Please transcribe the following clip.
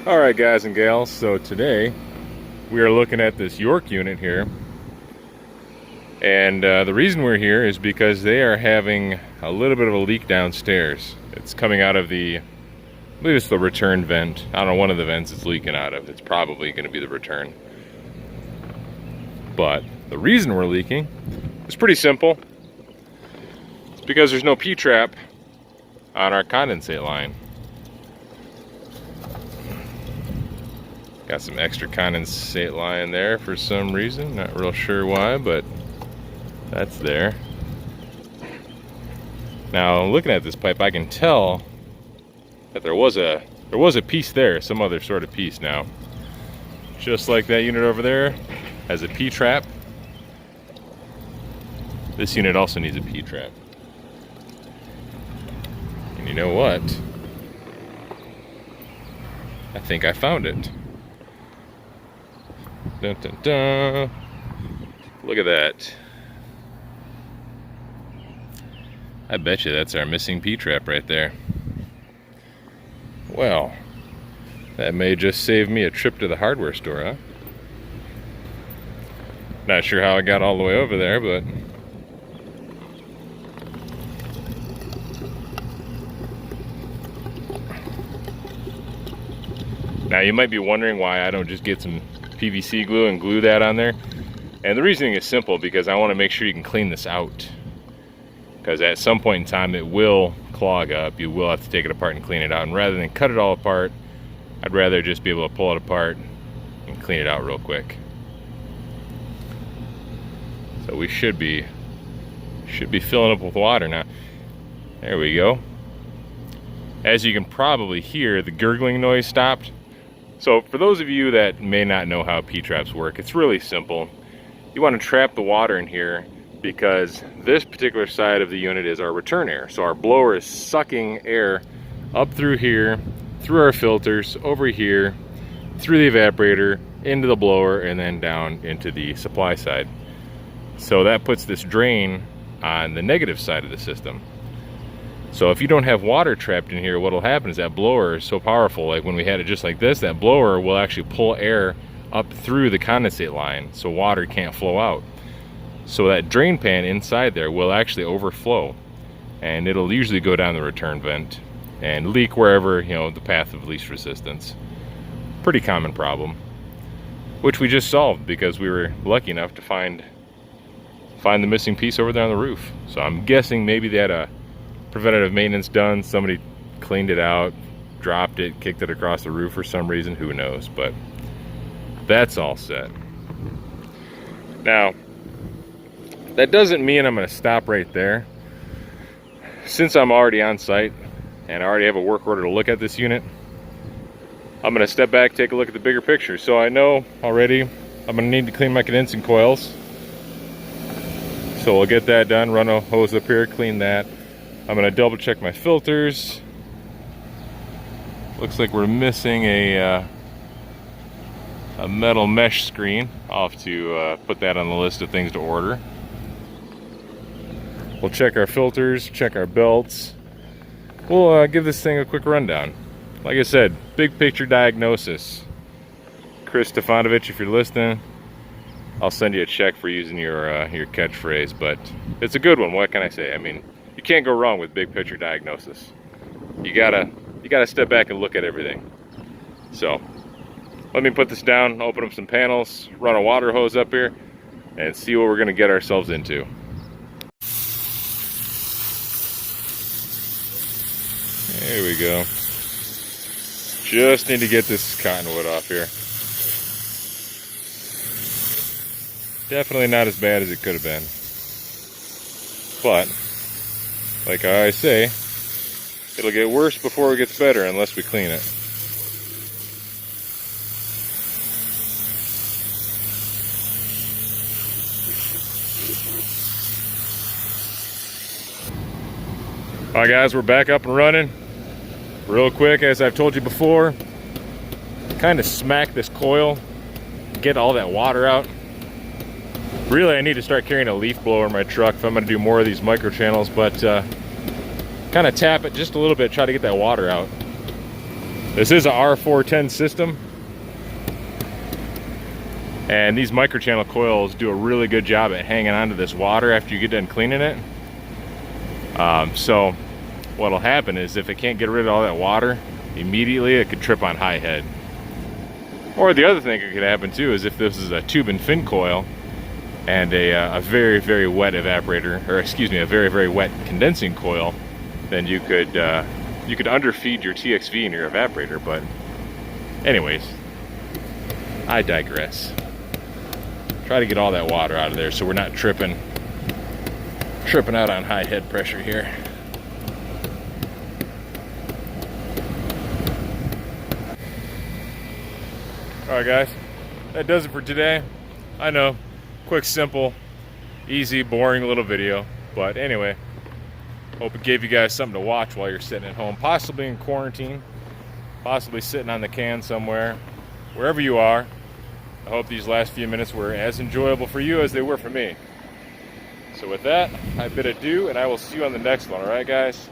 Alright guys and gals, so today we are looking at this York unit here, and the reason we're here is because they are having a little bit of a leak downstairs. It's coming out of the, I believe it's the return vent. I don't know, one of the vents it's leaking out of. It's probably going to be the return. But the reason we're leaking is pretty simple. It's because there's no P-trap on our condensate line. Got some extra condensate line there for some reason. Not real sure why, but that's there. Now, looking at this pipe, I can tell that there was a piece there, some other sort of piece. Now, just like that unit over there has a P-trap, this unit also needs a P-trap. And you know what? I think I found it. Dun, dun, dun. Look at that. I bet you that's our missing P-trap right there. Well, that may just save me a trip to the hardware store, huh? Not sure how I got all the way over there, but now you might be wondering why I don't just get some PVC glue and glue that on there. And the reasoning is simple, because I want to make sure you can clean this out. Because at some point in time it will clog up. You will have to take it apart and clean it out. And rather than cut it all apart, I'd rather just be able to pull it apart and clean it out real quick. So we should be filling up with water now. There we go. As you can probably hear, the gurgling noise stopped. So for those of you that may not know how P-traps work, it's really simple. You want to trap the water in here because this particular side of the unit is our return air. So our blower is sucking air up through here, through our filters, over here, through the evaporator, into the blower, and then down into the supply side. So that puts this drain on the negative side of the system. So if you don't have water trapped in here, what'll happen is that blower is so powerful, like when we had it just like this, that blower will actually pull air up through the condensate line so water can't flow out. So that drain pan inside there will actually overflow, and it'll usually go down the return vent and leak wherever, you know, the path of least resistance. Pretty common problem, which we just solved because we were lucky enough to find the missing piece over there on the roof. So I'm guessing maybe they had a preventative maintenance done, somebody cleaned it out, dropped it, kicked it across the roof for some reason, who knows, but that's all set. Now, that doesn't mean I'm going to stop right there. Since I'm already on site and I already have a work order to look at this unit, I'm going to step back, take a look at the bigger picture. So I know already I'm going to need to clean my condensing coils. So we'll get that done, run a hose up here, clean that. I'm going to double check my filters. Looks like we're missing a metal mesh screen. I'll have to put that on the list of things to order. We'll check our filters, check our belts. We'll give this thing a quick rundown. Like I said, big picture diagnosis. Chris Stefanovic, if you're listening, I'll send you a check for using your catchphrase, but it's a good one. What can I say? I mean, you can't go wrong with big picture diagnosis. You gotta step back and look at everything. So let me put this down, open up some panels, run a water hose up here, and see what we're gonna get ourselves into. There we go. Just need to get this cottonwood off here. Definitely not as bad as it could have been. But like I always say, it'll get worse before it gets better unless we clean it. Alright guys, we're back up and running. Real quick, as I've told you before, kind of smack this coil, get all that water out. Really, I need to start carrying a leaf blower in my truck if I'm going to do more of these micro channels, but kind of tap it just a little bit, try to get that water out. This is a R410 system, and these microchannel coils do a really good job at hanging onto this water after you get done cleaning it. So what'll happen is if it can't get rid of all that water immediately, it could trip on high head. Or the other thing that could happen too is if this is a tube and fin coil and a very, very wet evaporator, or excuse me, a very, very wet condensing coil, then you could underfeed your TXV in your evaporator. But anyways, I digress. Try to get all that water out of there so we're not tripping out on high head pressure here. Alright guys, that does it for today. I know, quick, simple, easy, boring little video, but anyway, hope it gave you guys something to watch while you're sitting at home, possibly in quarantine, possibly sitting on the can somewhere, wherever you are. I hope these last few minutes were as enjoyable for you as they were for me. So with that, I bid adieu, and I will see you on the next one, alright guys?